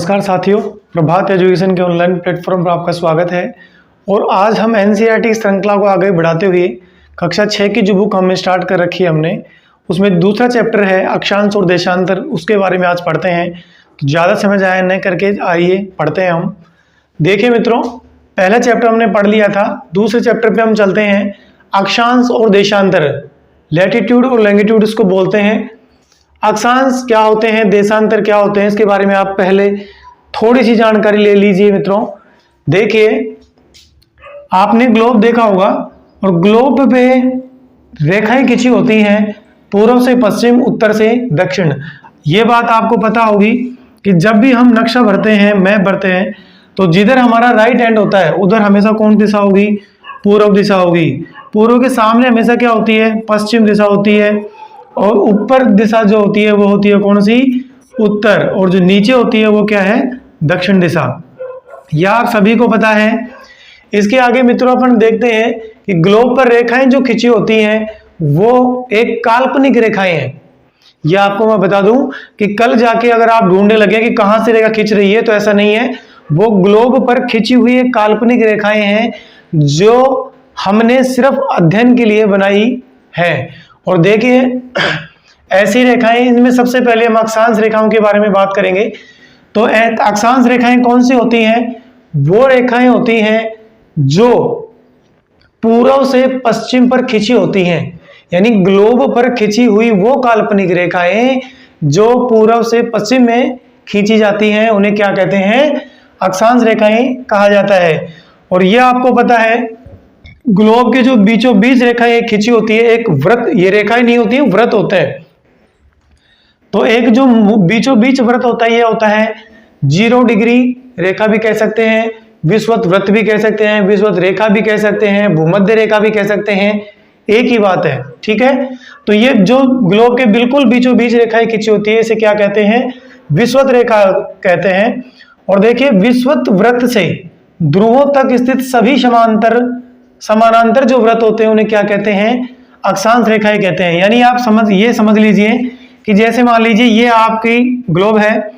नमस्कार साथियों, प्रभात एजुकेशन के ऑनलाइन प्लेटफॉर्म पर आपका स्वागत है। और आज हम एनसीईआरटी श्रृंखला को आगे बढ़ाते हुए कक्षा 6 की जो बुक हमने स्टार्ट कर रखी है हमने, उसमें दूसरा चैप्टर है अक्षांश और देशांतर, उसके बारे में आज पढ़ते हैं। तो ज़्यादा समझ आया नहीं करके आइए पढ़ते हैं हम। देखिए मित्रों, पहला चैप्टर हमने पढ़ लिया था, दूसरे चैप्टर पे हम चलते हैं। अक्षांश और देशांतर, लैटिट्यूड और लैंगिट्यूड इसको बोलते हैं। अक्षांश क्या होते हैं, देशांतर क्या होते हैं, इसके बारे में आप पहले थोड़ी सी जानकारी ले लीजिए मित्रों। देखिए, आपने ग्लोब देखा होगा और ग्लोब पे रेखाएं खींची होती हैं पूर्व से पश्चिम, उत्तर से दक्षिण। ये बात आपको पता होगी कि जब भी हम नक्शा भरते हैं, मैप भरते हैं, तो जिधर हमारा राइट हैंड होता है उधर हमेशा कौन दिशा होगी? पूर्व दिशा होगी। पूर्व के सामने हमेशा क्या होती है? पश्चिम दिशा होती है। और ऊपर दिशा जो होती है वो होती है कौन सी? उत्तर। और जो नीचे होती है वो क्या है? दक्षिण दिशा। यह आप सभी को पता है। इसके आगे मित्रों अपन देखते हैं कि ग्लोब पर रेखाएं जो खींची होती हैं वो एक काल्पनिक रेखाएं हैं। यह आपको मैं बता दूं कि कल जाके अगर आप ढूंढने लगे कि कहां से रेखा खींच रही है, तो ऐसा नहीं है। वो ग्लोब पर खींची हुई एक काल्पनिक रेखाएं हैं जो हमने सिर्फ अध्ययन के लिए बनाई है। और देखिए, ऐसी रेखाएं, इनमें सबसे पहले हम अक्षांश रेखाओं के बारे में बात करेंगे। तो अक्षांश रेखाएं कौन सी होती हैं? वो रेखाएं होती हैं जो पूर्व से पश्चिम पर खींची होती हैं, यानी ग्लोब पर खींची हुई वो काल्पनिक रेखाएं जो पूर्व से पश्चिम में खींची जाती हैं, उन्हें क्या कहते हैं? अक्षांश रेखाएं कहा जाता है। और यह आपको पता है, ग्लोब के जो बीचों बीच रेखाएं खींची होती है, एक वृत्त, ये रेखाएं नहीं होती है, वृत्त होते हैं। तो एक जो बीचों बीच वृत्त होता है, ये होता है 0 डिग्री रेखा भी कह सकते हैं, विषुवत वृत्त भी कह सकते हैं, विषुवत रेखा भी कह सकते हैं, भूमध्य रेखा भी कह सकते हैं, एक ही बात है, ठीक है। तो ये जो ग्लोब के बिल्कुल बीचों बीच रेखाएं खींची होती है, इसे क्या कहते हैं? विषुवत रेखा कहते हैं। और देखिए, विषुवत वृत्त से ध्रुवों तक स्थित सभी समानांतर जो वृत्त होते हैं उन्हें क्या कहते हैं? अक्षांश रेखाएं कहते हैं। यानी आप समझ लीजिए कि जैसे मान लीजिए ये आपकी ग्लोब है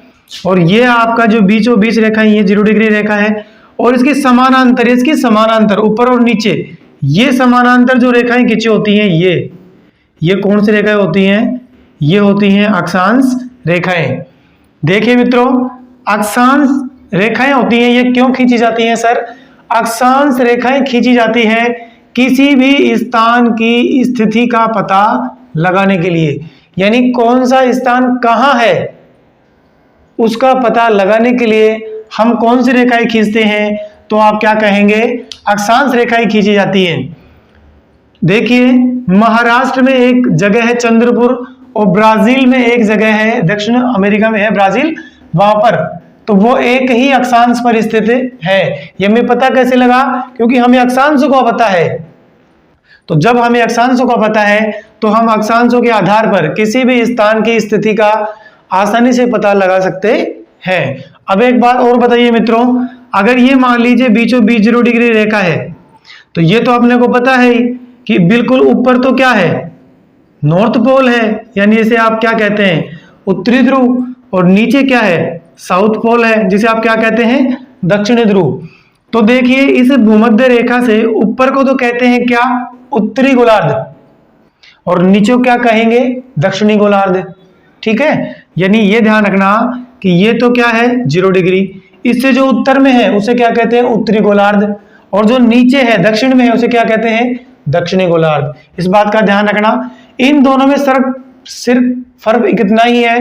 और ये आपका जो बीचों बीच रेखा है, ये 0 डिग्री रेखा है, और इसकी समानांतर ऊपर और नीचे ये समानांतर जो रेखाएं खींची होती हैं, ये कौन सी रेखाएं होती हैं? ये होती हैं अक्षांश रेखाएं। देखिए मित्रों, अक्षांश रेखाएं होती हैं, ये क्यों खींची जाती हैं सर? अक्षांश रेखाएं खींची जाती है किसी भी स्थान की स्थिति का पता लगाने के लिए, यानी कौन सा स्थान कहां है उसका पता लगाने के लिए हम कौन सी रेखाएं खींचते हैं? तो आप क्या कहेंगे? अक्षांश रेखाएं खींची जाती हैं। देखिए, महाराष्ट्र में एक जगह है चंद्रपुर, और ब्राजील में एक जगह है, दक्षिण अमेरिका में है ब्राजील, वहां पर तो वो एक ही अक्षांश पर स्थित है। ये हमें पता कैसे लगा? क्योंकि हमें अक्षांशों का पता है। तो जब हमें अक्षांशों का पता है तो हम अक्षांशों के आधार पर किसी भी स्थान की स्थिति का आसानी से पता लगा सकते हैं। अब एक बात और बताइए मित्रों, अगर ये मान लीजिए बीचों बीच 0 डिग्री रेखा है, तो ये तो अपने को पता है कि बिल्कुल ऊपर तो क्या है? नॉर्थ पोल है, यानी इसे आप क्या कहते हैं? उत्तरी ध्रुव। और नीचे क्या है? साउथ पोल है, जिसे आप क्या कहते हैं? दक्षिणी ध्रुव। तो देखिए, इस भूमध्य रेखा से ऊपर को तो कहते हैं क्या? उत्तरी गोलार्ध, और नीचे क्या कहेंगे? दक्षिणी गोलार्ध, ठीक है। यानी ये ध्यान रखना कि ये तो क्या है? 0 डिग्री। इससे जो उत्तर में है उसे क्या कहते हैं? उत्तरी गोलार्ध। और जो नीचे है, दक्षिण में है, उसे क्या कहते हैं? दक्षिणी गोलार्ध। इस बात का ध्यान रखना। इन दोनों में सिर्फ फर्क कितना ही है,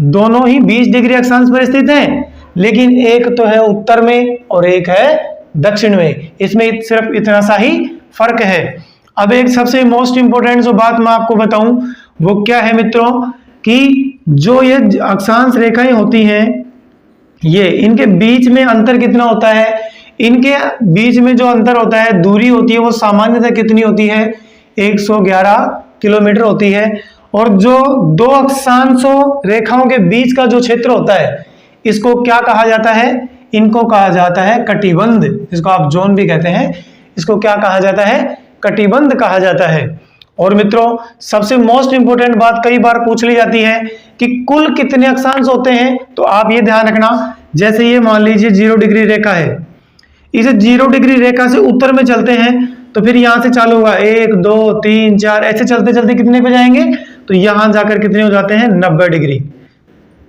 दोनों ही 20 डिग्री अक्षांश पर स्थित हैं, लेकिन एक तो है उत्तर में और एक है दक्षिण में। इसमें सिर्फ इतना सा ही फर्क है। अब एक सबसे मोस्ट इंपोर्टेंट जो बात मैं आपको बताऊं वो क्या है मित्रों, कि जो ये अक्षांश रेखाएं होती हैं, ये इनके बीच में अंतर कितना होता है? इनके बीच में जो अंतर होता है, दूरी होती है, वो सामान्यतः कितनी होती है? 111 किलोमीटर होती है। और जो दो अक्षांशों रेखाओं के बीच का जो क्षेत्र होता है, इसको क्या कहा जाता है? इनको कहा जाता है कटिबंध। इसको आप जोन भी कहते हैं। इसको क्या कहा जाता है? कटिबंध कहा जाता है। और मित्रों, सबसे मोस्ट इंपोर्टेंट बात कई बार पूछ ली जाती है कि कुल कितने अक्षांश होते हैं, तो आप ये ध्यान रखना जैसे ये मान लीजिए 0 डिग्री रेखा है, इस 0 डिग्री रेखा से उत्तर में चलते हैं तो फिर यहां से चालू होगा 1 2 3 4, ऐसे चलते चलते कितने पे जाएंगे, तो यहां जाकर कितने हो जाते हैं 90 डिग्री।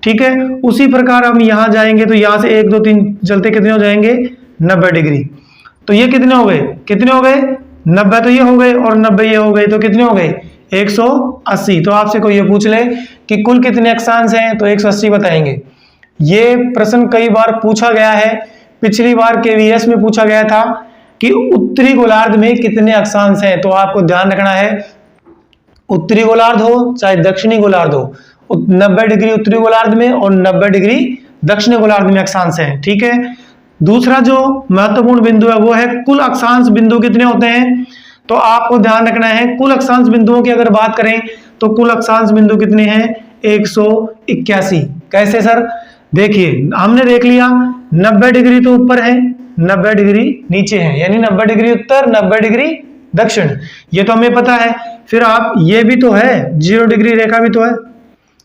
ठीक है, उसी प्रकार हम यहां जाएंगे तो यहां से 1 2 3 चलते कितने हो जाएंगे 90 डिग्री। तो ये कितने हो गए, कितने हो गए 90, तो ये हो गए और 90 ये हो गए, तो कितने हो गए 180। तो आपसे कोई ये पूछ ले कि कुल कितने अक्षांश हैं, तो 180 बताएंगे। ये प्रश्न कई बार पूछा गया है, पिछली बार केवीएस में पूछा गया था कि उत्तरी गोलार्ध में कितने अक्षांश हैं। तो आपको ध्यान रखना है, उत्तरी गोलार्ध हो चाहे दक्षिणी गोलार्ध हो, 90 डिग्री उत्तरी गोलार्ध में और 90 डिग्री दक्षिणी गोलार्ध में अक्षांश हैं। ठीक है, दूसरा जो महत्वपूर्ण बिंदु है वो है कुल अक्षांश बिंदु कितने होते हैं। तो आपको ध्यान रखना है, कुल अक्षांश बिंदुओं की अगर बात करें तो कुल अक्षांश बिंदु कितने हैं 181। कैसे सर, देखिए हमने देख लिया 90 डिग्री तो ऊपर है, 90 डिग्री नीचे है, यानी 90 डिग्री उत्तर 90 डिग्री दक्षिण, ये तो हमें पता है। फिर आप ये भी तो है 0 डिग्री रेखा भी तो है,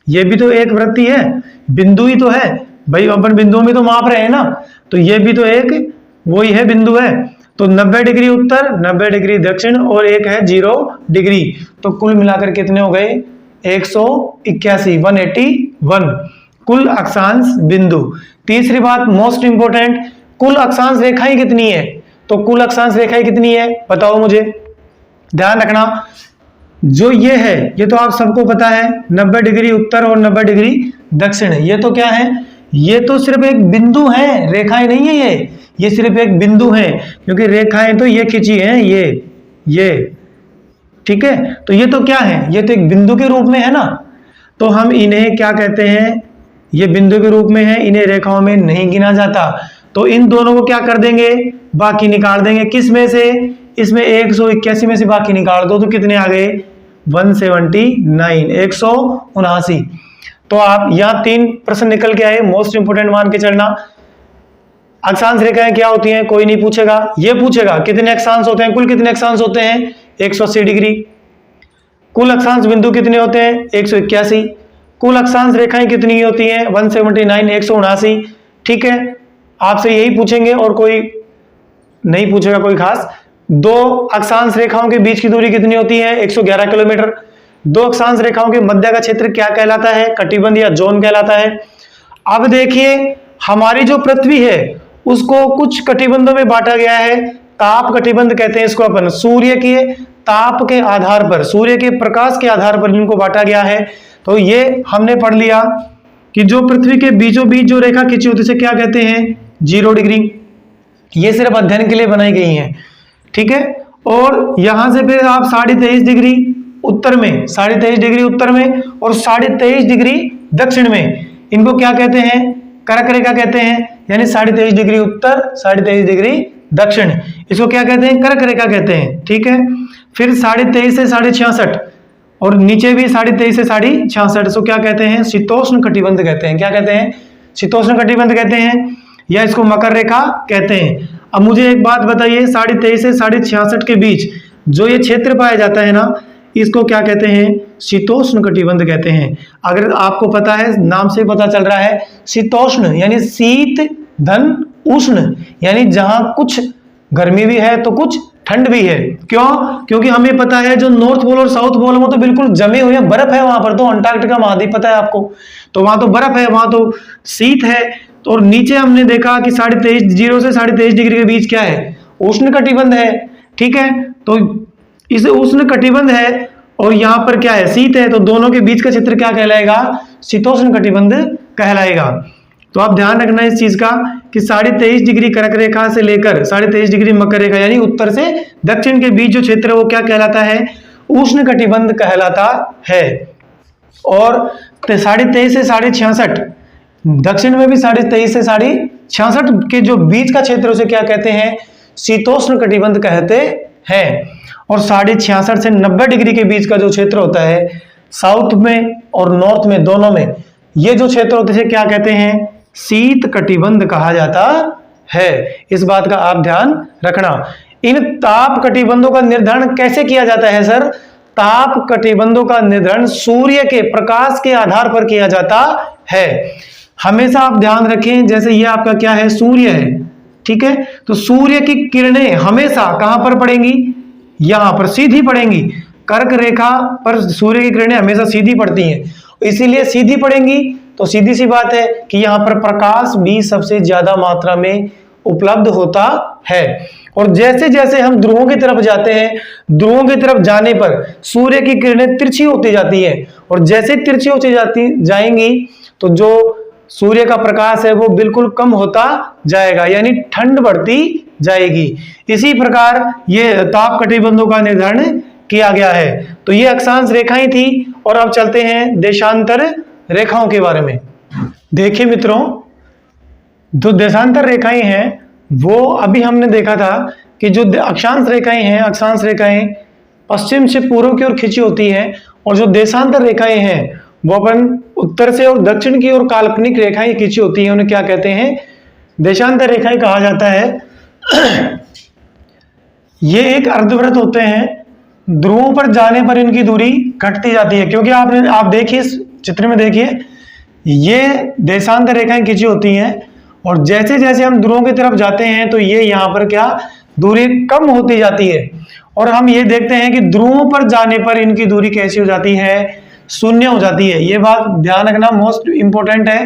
ये भी तो एक वृत्ति है, बिंदु ही तो है भाई, अपन बिंदुओं में तो माप रहे हैं ना, तो ये भी तो एक वही है बिंदु है। तो 90 डिग्री उत्तर 90 डिग्री दक्षिण और एक है 0 डिग्री, तो कुल मिलाकर कितने हो गए 181, 181 कुल अक्षांश बिंदु। तीसरी बात मोस्ट इंपोर्टेंट, कुल अक्षांश रेखाएं कितनी है, तो कुल अक्षांश रेखाएं कितनी है बताओ मुझे, ध्यान रखना। जो ये है ये तो आप सबको पता है 90 डिग्री उत्तर और 90 डिग्री दक्षिण, ये तो क्या है, ये तो सिर्फ एक बिंदु है, रेखाएं नहीं है ये सिर्फ एक बिंदु है, क्योंकि रेखाएं तो ये खींची है ये ठीक है, तो ये तो क्या है, ये तो एक बिंदु के रूप में है ना, तो हम इन्हें क्या कहते हैं, ये बिंदु के रूप में है, इन्हें रेखाओं में नहीं गिना जाता। तो इन दोनों को क्या कर देंगे, बाकी निकाल देंगे, किस में से, इसमें 181 में से बाकी निकाल दो तो कितने आ गए 179, 179। तो आप यहाँ 3 प्रश्न निकल के आए, मोस्ट इंपोर्टेंट मान के चलना। अक्षांश रेखाएं क्या होती हैं कोई नहीं पूछेगा, ये पूछेगा कितने अक्षांश होते हैं, कुल कितने अक्षांश होते हैं 180 डिग्री, कुल अक्षांश बिंदु कितने होते हैं 181, कुल अक्षांश रेखाएं कितनी होती हैं 179, 179। ठीक है, आपसे यही पूछेंगे और कोई नहीं पूछेगा कोई खास। 2 अक्षांश रेखाओं के बीच की दूरी कितनी होती है 111 किलोमीटर। 2 अक्षांश रेखाओं के मध्य का क्षेत्र क्या कहलाता है, कटिबंध या जोन कहलाता है। अब देखिए हमारी जो पृथ्वी है उसको कुछ कटिबंधों में बांटा गया है, ताप कटिबंध कहते हैं इसको अपन, सूर्य के ताप के आधार पर, सूर्य के प्रकाश के आधार पर इनको बांटा गया है। तो ये हमने पढ़ लिया कि जो पृथ्वी के बीचों बीच जो रेखा खींची होती है क्या कहते हैं 0 डिग्री, ये सिर्फ अध्ययन के लिए बनाई गई है। ठीक है, और यहां से फिर आप 23.5 डिग्री उत्तर में, 23.5 डिग्री उत्तर में और 23.5 डिग्री दक्षिण में, इनको क्या कहते हैं कर्क रेखा कहते हैं, यानी 23.5 डिग्री उत्तर 23.5 डिग्री दक्षिण, इसको क्या कहते हैं कर्क रेखा कहते हैं। ठीक है, फिर 23.5 से 66 और नीचे भी 23.5 से 66, इसको क्या कहते हैं शीतोष्ण कटिबंध कहते हैं। क्या कहते हैं, शीतोष्ण कटिबंध कहते हैं, या इसको मकर रेखा कहते हैं। अब मुझे एक बात बताइए, 23.5 से 66 के बीच जो ये क्षेत्र पाया जाता है ना, इसको क्या कहते हैं शीतोष्ण कटिबंध कहते हैं। अगर आपको पता है, नाम से पता चल रहा है, शीतोष्ण यानी शीत धन उष्ण, यानी जहां कुछ गर्मी भी है तो कुछ ठंड भी है। क्यों, क्योंकि हमें पता है जो नॉर्थ पोल और साउथ पोल में तो बिल्कुल जमे हुए बर्फ है, वहां पर तो अंटार्कटिका महाद्वीप पता है आपको, तो वहां तो बर्फ है, वहां तो शीत है। तो और नीचे हमने देखा कि 23.5 0 से 23.5 डिग्री के बीच क्या है उष्ण कटिबंध है। ठीक है, तो इस उष्ण कटिबंध है और यहाँ पर क्या है शीत है, तो दोनों के बीच का क्षेत्र क्या कहलाएगा शीतोष्ण कटिबंध कहलाएगा। तो आप ध्यान रखना इस चीज का कि 23.5 डिग्री कर्क रेखा से लेकर 23.5 डिग्री मकर रेखा यानी उत्तर से दक्षिण के बीच जो क्षेत्र है वो क्या कहलाता है उष्ण कटिबंध कहलाता है। और 23.5 से 66 दक्षिण में भी 23.5 से 66 के जो बीच का क्षेत्र उसे क्या कहते हैं शीतोष्ण कटिबंध कहते हैं। और 66.5 से 90 डिग्री के बीच का जो क्षेत्र होता है साउथ में और नॉर्थ में दोनों में, ये जो क्षेत्र होते हैं क्या कहते हैं शीत कटिबंध कहा जाता है। इस बात का आप ध्यान रखना। इन ताप कटिबंधों का निर्धारण कैसे किया जाता है सर? ताप कटिबंधों का निर्धारण सूर्य के प्रकाश के आधार पर किया जाता है। हमेशा आप ध्यान रखें, जैसे ये आपका क्या है, सूर्य है, ठीक है, तो सूर्य की किरणें हमेशा कहां पर पड़ेंगी, यहां पर सीधी पड़ेंगी। कर्क रेखा पर सूर्य की किरणें हमेशा सीधी पड़ती हैं, इसीलिए सीधी पड़ेंगी, तो सीधी सी बात है कि यहां पर प्रकाश भी सबसे ज्यादा मात्रा में उपलब्ध होता है। और जैसे जैसे हम ध्रुवों की तरफ जाते हैं, ध्रुवों की तरफ जाने पर सूर्य की किरणें तिरछी होती जाती हैं, और जैसे तिरछी होती जाएंगी तो जो सूर्य का प्रकाश है वो बिल्कुल कम होता जाएगा, यानी ठंड बढ़ती जाएगी। इसी प्रकार ये ताप कटिबंधों का निर्धारण किया गया है। तो ये अक्षांश रेखाएं थी, और अब चलते हैं देशांतर रेखाओं के बारे में। देखिए मित्रों, जो देशांतर रेखाएं हैं वो अभी हमने देखा था कि जो अक्षांश रेखाएं हैं, अक्षांश रेखाएं पश्चिम से पूर्व की ओर खींची होती हैं, और जो देशांतर रेखाएं हैं वो अपन उत्तर से और दक्षिण की ओर काल्पनिक रेखाएं खींची होती हैं, उन्हें क्या कहते हैं, देशांतर रेखाएं कहा जाता है। ये एक अर्धवृत्त होते हैं, ध्रुवों पर जाने पर इनकी दूरी घटती जाती है, क्योंकि आप देखिए इस चित्र में, देखिए ये देशांतर रेखाएं खींची होती हैं, और जैसे जैसे हम ध्रुवों की तरफ जाते हैं तो ये यहाँ पर क्या दूरी कम होती जाती है, और हम ये देखते हैं कि ध्रुवों पर जाने पर इनकी दूरी कैसी हो जाती है, शून्य हो जाती है। ये बात ध्यान रखना मोस्ट इंपॉर्टेंट है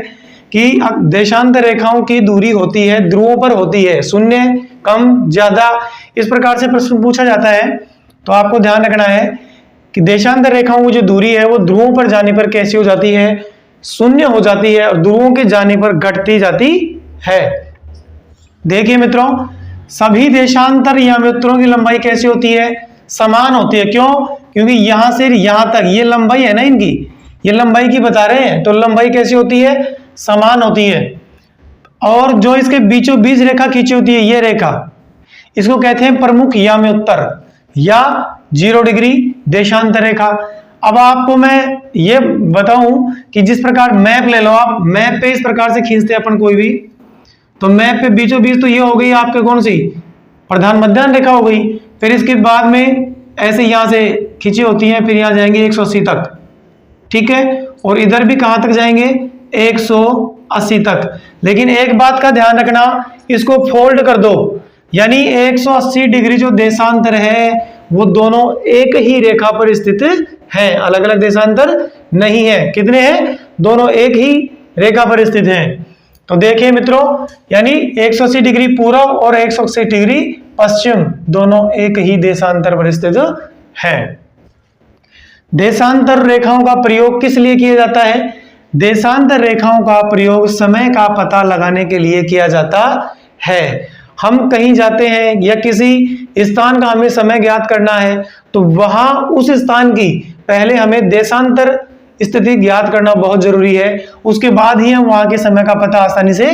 कि देशांतर रेखाओं की दूरी होती है, ध्रुवों पर होती है, शून्य, कम, ज्यादा, इस प्रकार से प्रश्न पूछा जाता है। तो आपको ध्यान रखना है कि देशांतर रेखाओं की जो दूरी है वो ध्रुवों पर जाने पर कैसी हो जाती है, शून्य हो जाती है, और ध्रुवों के जाने पर घटती जाती है। देखिए मित्रों, सभी देशांतर यामित्रों की लंबाई कैसी होती है, समान होती है। क्यों? क्योंकि यहां से यहां तक ये लंबाई है ना इनकी, ये लंबाई की बता रहे हैं, तो लंबाई कैसी होती है, समान होती है। और जो इसके बीचों बीच रेखा खींची होती है, ये रेखा, इसको कहते हैं प्रमुख याम्योत्तर या 0 डिग्री देशांतर रेखा। अब आपको मैं ये बताऊं कि जिस प्रकार मैप ले लो आप, मैप पे इस प्रकार से खींचते हैं अपन कोई भी, तो मैप पे बीचों बीच तो ये हो गई आपके कौन सी, प्रधान मध्याह्न रेखा हो गई। फिर इसके बाद में ऐसे यहां से खींची होती है, फिर यहां जाएंगे 180 तक, ठीक है, और इधर भी कहां तक जाएंगे, 180 तक। लेकिन एक बात का ध्यान रखना, इसको फोल्ड कर दो, यानी 180 डिग्री जो देशांतर है वो दोनों एक ही रेखा पर स्थित है, अलग अलग देशांतर नहीं है। कितने हैं, दोनों एक ही रेखा पर स्थित हैं। तो देखिए मित्रों, यानी 180 डिग्री पूर्व और 180 डिग्री पश्चिम दोनों एक ही देशांतर पर स्थित है। देशांतर रेखाओं का प्रयोग किस लिए किया जाता है, देशांतर रेखाओं का प्रयोग समय का पता लगाने के लिए किया जाता है। हम कहीं जाते हैं या किसी स्थान का हमें समय ज्ञात करना है, तो वहां उस स्थान की पहले हमें देशांतर स्थिति ज्ञात करना बहुत जरूरी है, उसके बाद ही हम वहां के समय का पता आसानी से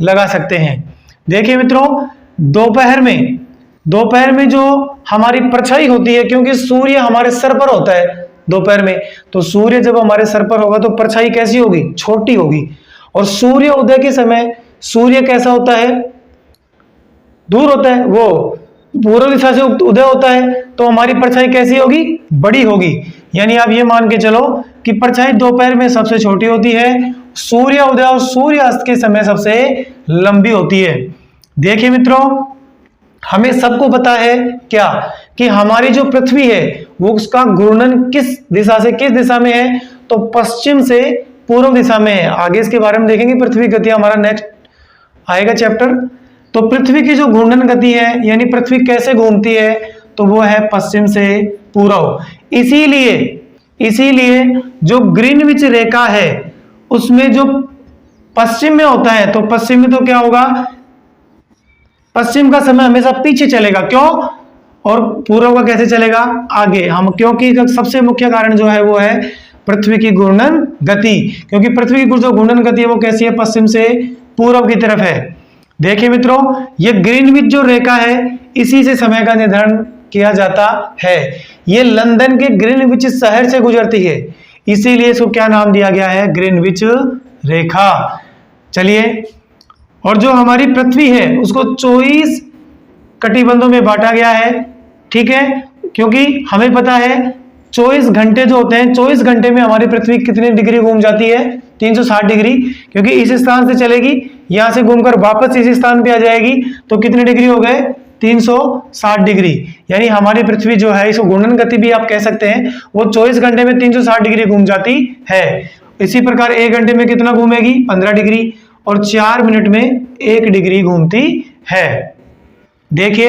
लगा सकते हैं। देखिए मित्रों, दोपहर में जो हमारी परछाई होती है, क्योंकि सूर्य हमारे सर पर होता है दोपहर में, तो सूर्य जब हमारे सर पर होगा तो परछाई कैसी होगी, छोटी होगी। और सूर्य उदय के समय सूर्य कैसा होता है, दूर होता है, वो पूर्व दिशा से उदय होता है, तो हमारी परछाई कैसी होगी, बड़ी होगी। यानी आप ये मान के चलो कि परछाई दोपहर में सबसे छोटी होती है, सूर्य उदय और सूर्य अस्त के समय सबसे लंबी होती है। देखिए मित्रों, हमें सबको पता है क्या कि हमारी जो पृथ्वी है वो उसका घूर्णन किस दिशा से किस दिशा में है, तो पश्चिम से पूर्व दिशा में है। आगे इसके बारे में देखेंगे, पृथ्वी गति हमारा नेक्स्ट आएगा चैप्टर। तो पृथ्वी की जो घूर्णन गति है, यानी पृथ्वी कैसे घूमती है, तो वो है पश्चिम से पूर्व। इसीलिए जो ग्रीनविच रेखा है उसमें जो पश्चिम में होता है, तो पश्चिम में तो क्या होगा, पश्चिम का समय हमेशा पीछे चलेगा, क्यों, और पूर्व का कैसे चलेगा, आगे। हम क्योंकि सबसे मुख्य कारण जो है वो है पृथ्वी की घूर्णन गति, क्योंकि पृथ्वी की जो घूर्णन गति है वो कैसी है, पश्चिम से पूर्व की तरफ है। देखिए मित्रों, ये ग्रीनविच जो रेखा है इसी से समय का निर्धारण किया जाता है। ये लंदन के ग्रीनविच शहर से गुजरती है, इसीलिए इसको क्या नाम दिया गया है, ग्रीनविच रेखा। चलिए, और जो हमारी पृथ्वी है उसको 24 कटिबंधों में बांटा गया है, ठीक है, क्योंकि हमें पता है 24 घंटे जो होते हैं, 24 घंटे में हमारी पृथ्वी कितने डिग्री घूम जाती है? 360 डिग्री, क्योंकि इस स्थान से चलेगी, यहां से घूमकर वापस इस स्थान पे आ जाएगी, तो कितने डिग्री हो गए? 360 डिग्री। यानी हमारी पृथ्वी जो है, इसको घूर्णन गति भी आप कह सकते हैं, वो 24 घंटे में 360 डिग्री घूम जाती है। इसी प्रकार 1 घंटे में कितना घूमेगी? 15 डिग्री, और 4 मिनट में 1 डिग्री घूमती है। देखिए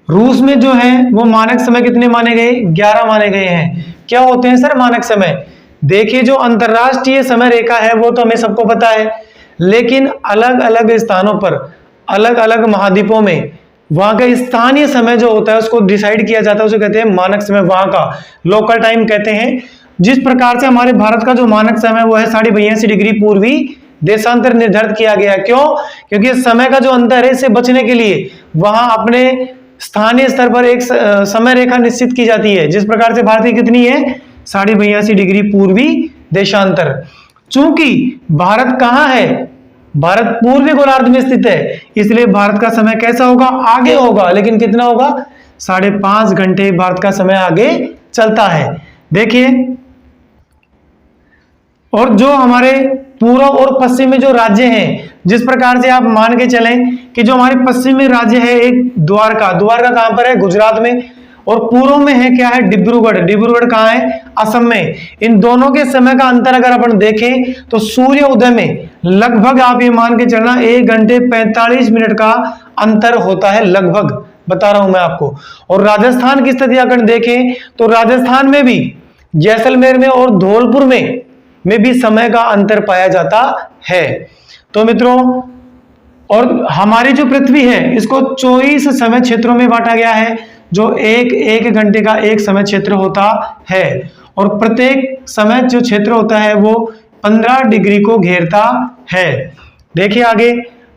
रूस में जो है वो मानक समय कितने माने गए? 11 माने गए हैं। क्या होते हैं सर मानक समय? देखिए जो अंतरराष्ट्रीय समय रेखा है वो तो हमें सबको पता है, लेकिन अलग अलग स्थानों पर, अलग अलग महाद्वीपों में वहां का स्थानीय समय जो होता है उसको डिसाइड किया जाता है, उसे कहते हैं मानक समय, वहां का लोकल टाइम कहते हैं। जिस प्रकार से हमारे भारत का जो मानक समय वो है 82.5 डिग्री पूर्वी देशांतर निर्धारित किया गया है। क्यों? क्योंकि समय का जो अंतर है इससे बचने के लिए वहां अपने स्थानीय स्तर पर एक समय रेखा निश्चित की जाती है। जिस प्रकार से भारत की कितनी है? 82.5 डिग्री पूर्वी देशांतर। चूंकि भारत कहां है? भारत पूर्वी गोलार्ध में स्थित है, इसलिए भारत का समय कैसा होगा? आगे होगा, लेकिन कितना होगा? 5.5 घंटे भारत का समय आगे चलता है। देखिए, और जो हमारे पूर्व और पश्चिम में जो राज्य हैं, जिस प्रकार से आप मान के चलें कि जो हमारे पश्चिम में राज्य है एक द्वारका, द्वारका कहां पर है? गुजरात में, और पूर्व में है क्या है? डिब्रूगढ़, डिब्रूगढ़ कहां है? असम में। इन दोनों के समय का अंतर अगर अपन देखें तो सूर्य उदय में लगभग आप ये मान के चलना 1 घंटे 45 मिनट का अंतर होता है, लगभग बता रहा हूं मैं आपको। और राजस्थान की स्थिति अगर देखें तो राजस्थान में भी जैसलमेर में और धौलपुर में भी समय का अंतर पाया जाता है। तो मित्रों, और हमारी जो पृथ्वी है इसको 24 समय क्षेत्रों में बांटा गया है, जो एक घंटे का एक समय क्षेत्र होता है, और प्रत्येक समय जो क्षेत्र होता है वो 15 डिग्री को घेरता है। देखिए आगे,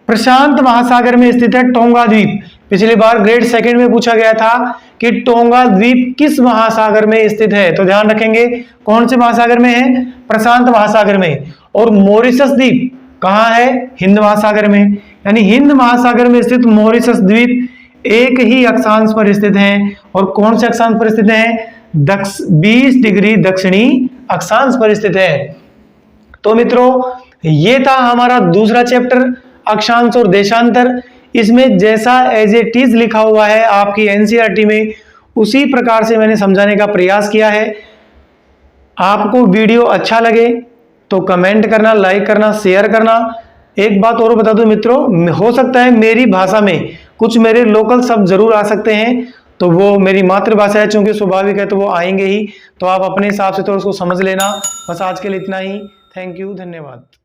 प्रशांत महासागर में स्थित है टोंगा द्वीप। पिछली बार ग्रेड सेकंड में पूछा गया था कि टोंगा द्वीप किस महासागर में स्थित है, तो ध्यान रखेंगे कौन से महासागर में है? प्रशांत महासागर में। और मॉरिशस द्वीप कहां है? हिंद महासागर में। यानी हिंद महासागर में स्थित मॉरिशस द्वीप एक ही अक्षांश पर स्थित है, और कौन से अक्षांश पर स्थित है? 20 डिग्री दक्षिणी अक्षांश पर स्थित है। तो मित्रों, ये था हमारा दूसरा चैप्टर, अक्षांश और देशांतर। इसमें जैसा एज इट इज लिखा हुआ है आपकी एनसीईआरटी में, उसी प्रकार से मैंने समझाने का प्रयास किया है। आपको वीडियो अच्छा लगे तो कमेंट करना, लाइक करना, शेयर करना। एक बात और बता दूं मित्रों, हो सकता है मेरी भाषा में कुछ मेरे लोकल शब्द जरूर आ सकते हैं, तो वो मेरी मातृभाषा है, चूंकि स्वाभाविक है तो वो आएंगे ही, तो आप अपने हिसाब से तो उसको समझ लेना। बस आज के लिए इतना ही। थैंक यू, धन्यवाद।